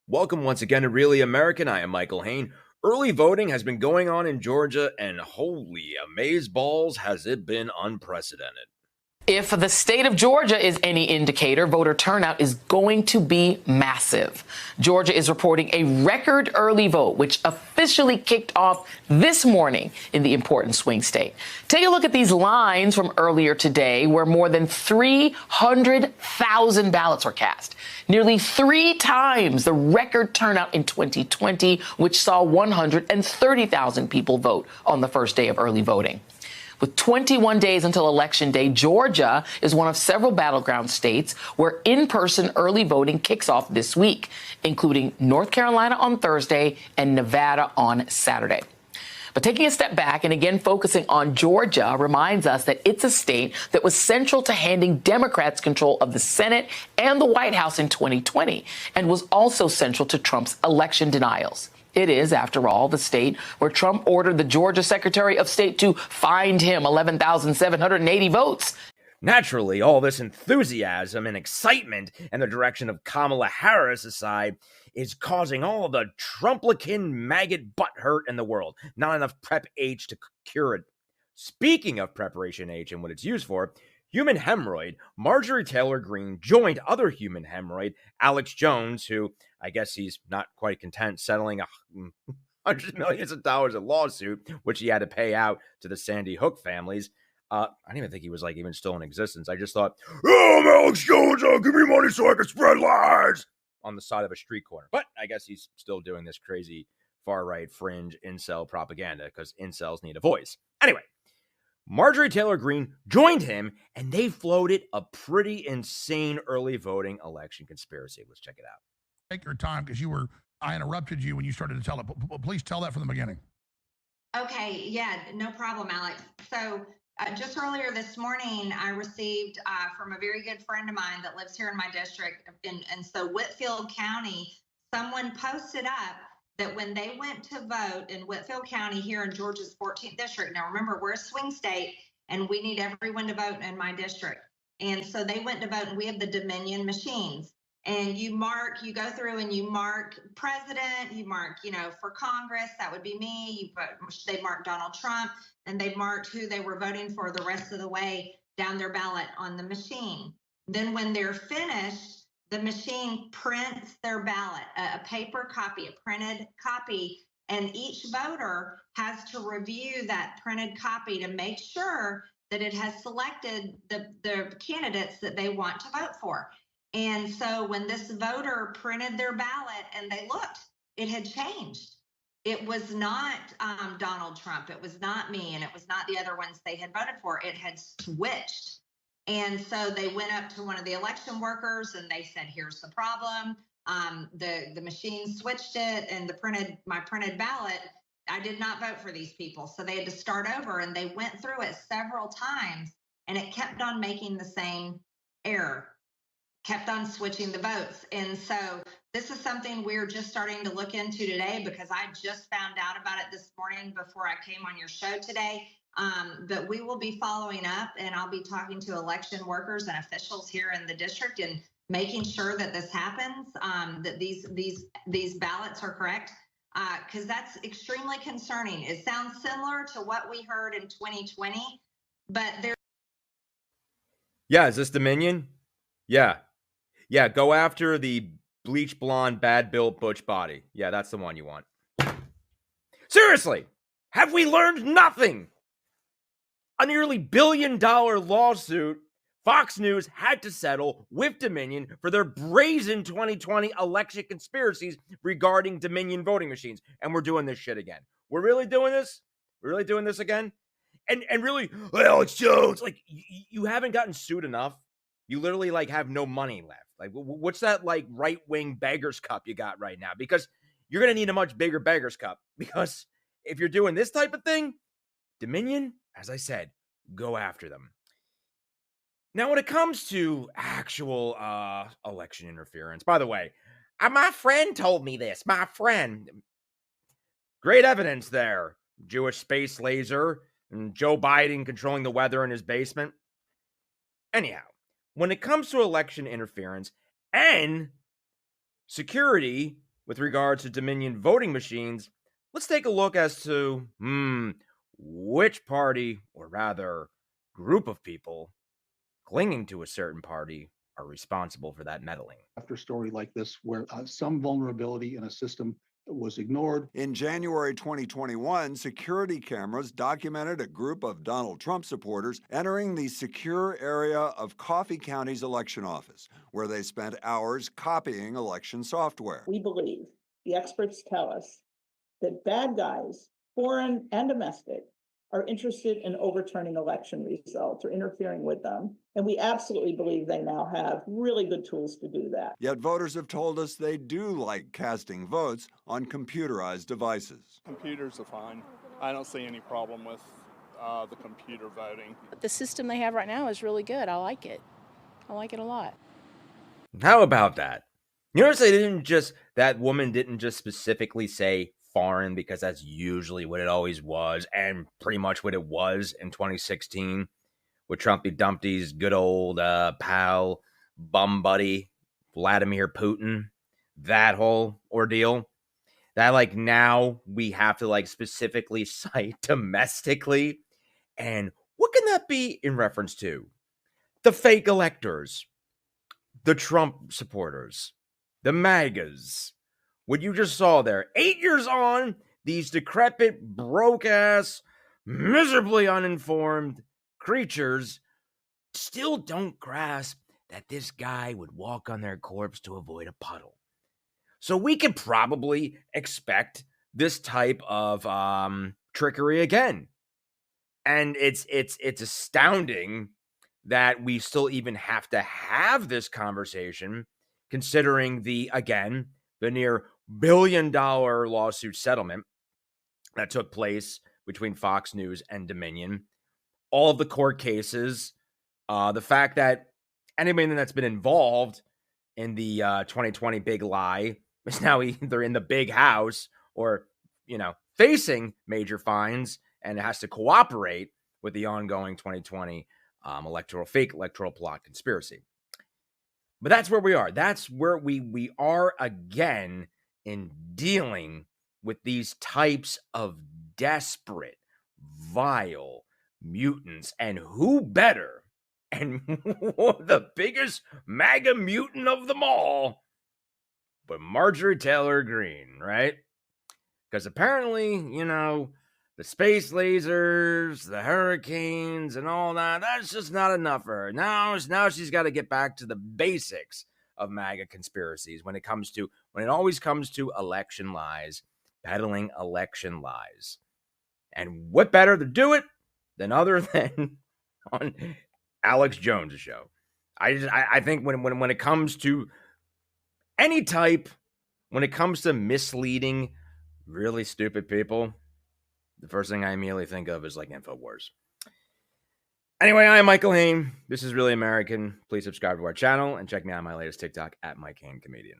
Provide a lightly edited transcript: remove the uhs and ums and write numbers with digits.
Welcome once again to Really American. I am Michael Hayne. Early voting has been going on in Georgia, and holy amazeballs, has it been unprecedented. If the state of Georgia is any indicator, voter turnout is going to be massive. Georgia is reporting a record early vote, which officially kicked off this morning in the important swing state. Take a look at these lines from earlier today, where more than 300,000 ballots were cast. Nearly 3 times the record turnout in 2020, which saw 130,000 people vote on the first day of early voting. With 21 days until Election Day, Georgia is one of several battleground states where in-person early voting kicks off this week, including North Carolina on Thursday and Nevada on Saturday. But taking a step back and again focusing on Georgia reminds us that it's a state that was central to handing Democrats control of the Senate and the White House in 2020 and was also central to Trump's election denials. It is, after all, the state where Trump ordered the Georgia Secretary of State to find him 11,780 votes. Naturally, all this enthusiasm and excitement in the direction of Kamala Harris aside is causing all the Trumplican maggot butthurt in the world. Not enough Prep H to cure it. Speaking of Preparation H and what it's used for, human hemorrhoid, Marjorie Taylor Greene joined other human hemorrhoid, Alex Jones, who I guess he's not quite content settling hundreds of millions of dollars in lawsuit, which he had to pay out to the Sandy Hook families. I didn't even think he was even still in existence. I just thought, oh, I'm Alex Jones, give me money so I can spread lies on the side of a street corner. But I guess he's still doing this crazy far-right fringe incel propaganda because incels need a voice. Anyway, Marjorie Taylor Greene joined him, and they floated a pretty insane early voting election conspiracy. Let's check it out. Take your time because I interrupted you when you started to tell it. Please tell that from the beginning. Okay, yeah, no problem, Alex. So just earlier this morning, I received from a very good friend of mine that lives here in my district. And so Whitfield County, someone posted up that when they went to vote in Whitfield County here in Georgia's 14th district, now remember, we're a swing state and we need everyone to vote in my district. And so they went to vote and we have the Dominion machines. And you go through and you mark president, you mark, for Congress, that would be me. They marked Donald Trump, and they marked who they were voting for the rest of the way down their ballot on the machine. Then when they're finished, the machine prints their ballot, a paper copy, a printed copy, and each voter has to review that printed copy to make sure that it has selected the candidates that they want to vote for. And so when this voter printed their ballot and they looked, it had changed. It was not Donald Trump. It was not me. And it was not the other ones they had voted for. It had switched. And so they went up to one of the election workers and they said, here's the problem. The machine switched it, and my printed ballot, I did not vote for these people. So they had to start over, and they went through it several times and it kept on making the same error. Kept on switching the votes. And so this is something we're just starting to look into today because I just found out about it this morning before I came on your show today. But we will be following up, and I'll be talking to election workers and officials here in the district and making sure that this happens, that these ballots are correct, because that's extremely concerning. It sounds similar to what we heard in 2020, but there. Yeah, is this Dominion? Yeah, go after the bleach blonde, bad-built butch body. Yeah, that's the one you want. Seriously, have we learned nothing? A nearly $1 billion lawsuit Fox News had to settle with Dominion for their brazen 2020 election conspiracies regarding Dominion voting machines. And we're doing this shit again. We're really doing this? We're really doing this again? And really, Alex Jones, you haven't gotten sued enough. You literally have no money left. What's that right-wing beggar's cup you got right now? Because you're going to need a much bigger beggar's cup. Because if you're doing this type of thing, Dominion, as I said, go after them. Now, when it comes to actual election interference, by the way, my friend told me this. My friend. Great evidence there. Jewish space laser and Joe Biden controlling the weather in his basement. Anyhow, when it comes to election interference and security with regards to Dominion voting machines, let's take a look as to which party, or rather group of people clinging to a certain party, are responsible for that meddling. After a story like this, where some vulnerability in a system was ignored. In January 2021, security cameras documented a group of Donald Trump supporters entering the secure area of Coffee County's election office, where they spent hours copying election software. We believe, the experts tell us, that bad guys, foreign and domestic, are interested in overturning election results or interfering with them. And we absolutely believe they now have really good tools to do that. Yet voters have told us they do like casting votes on computerized devices. Computers are fine. I don't see any problem with the computer voting. The system they have right now is really good. I like it. I like it a lot. How about that? You notice that woman didn't just specifically say foreign, because that's usually what it always was, and pretty much what it was in 2016 with Trumpy Dumpty's good old pal, bum buddy, Vladimir Putin. That whole ordeal. That, like, now we have to, like, specifically cite domestically. And what can that be in reference to? The fake electors, the Trump supporters, the MAGAs. What you just saw there, 8 years on, these decrepit, broke-ass, miserably uninformed creatures still don't grasp that this guy would walk on their corpse to avoid a puddle. So we could probably expect this type of trickery again. And it's astounding that we still even have to have this conversation, considering the near $1 billion lawsuit settlement that took place between Fox News and Dominion, all of the court cases, the fact that anybody that's been involved in the 2020 big lie is now either in the big house or, facing major fines and has to cooperate with the ongoing 2020 fake electoral plot conspiracy. But that's where we are. That's where we are again in dealing with these types of desperate, vile mutants. And who better, and the biggest MAGA mutant of them all, but Marjorie Taylor Greene, right? Because apparently, the space lasers, the hurricanes, and all that, that's just not enough for her. Now she's got to get back to the basics of MAGA conspiracies when it always comes to election lies, peddling election lies. And what better to do it than other than on Alex Jones' show? I think when it comes to any type, when it comes to misleading really stupid people, the first thing I immediately think of is like InfoWars. Anyway, I'm Michael Hayne. This is Really American. Please subscribe to our channel and check me out on my latest TikTok at Mike Hayne Comedian.